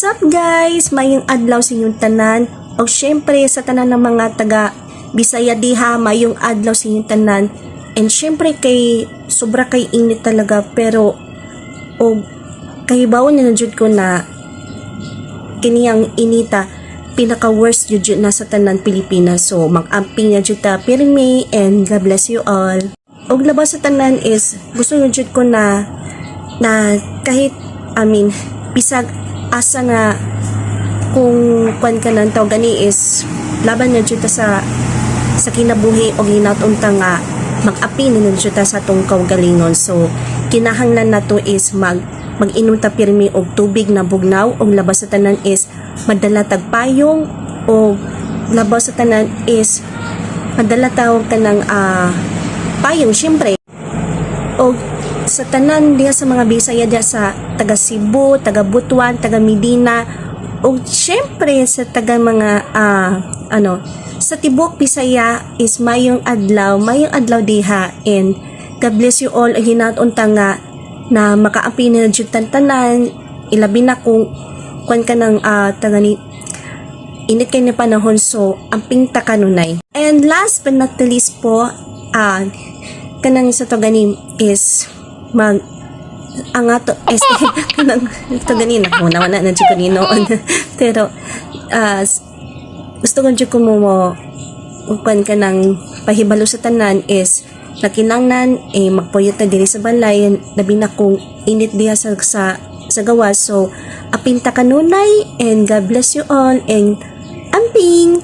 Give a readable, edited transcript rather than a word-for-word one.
What's up guys? Mayong adlaw sa inyong tanan. O syempre sa tanan ng mga taga Bisaya diha, mayong adlaw sa inyong tanan. And syempre kay sobra kay init talaga, pero o kay bawon na jud ko na kiniyang inita pinaka worst jud na sa tanan Pilipinas. So mag-amping na jud ta pirmi, and God bless you all. Og labas sa tanan is gusto jud ko na kahit bisag asa nga kung kwan ka ng tao gani is laban na jud ta sa kinabuhi o ginatunta nga mag-api na jud ta sa tong kaugalingon. So kinahanglan nato is mag-inom ta pirmi og tubig na bugnaw, og labas sa tanan is madala tag payong, o labas sa tanan is madala tawag ka ng payong syempre. Og sa tanan diha sa mga Bisaya diha sa taga Cebu, taga Butuan, taga Medina, o syempre sa taga mga sa tibok Bisaya is mayong adlaw diha, and God bless you all. Ang hinatunta nga na makaapi na jud tanan, ilabi na kung kwan ka ng taga ni init kay na panahon, so amping ta kanunay. And last but not the least po, kanang sa to gani is ang ato is kanang to gani na muna na jud ko noon pero gusto ko jud ko mo kwan ka ng pahibalo sa tanan is nakinangnan magpuyot na diri sa balay, labi na kung init diha sa gawas. So apinta kanunay, and God bless you all, and amping.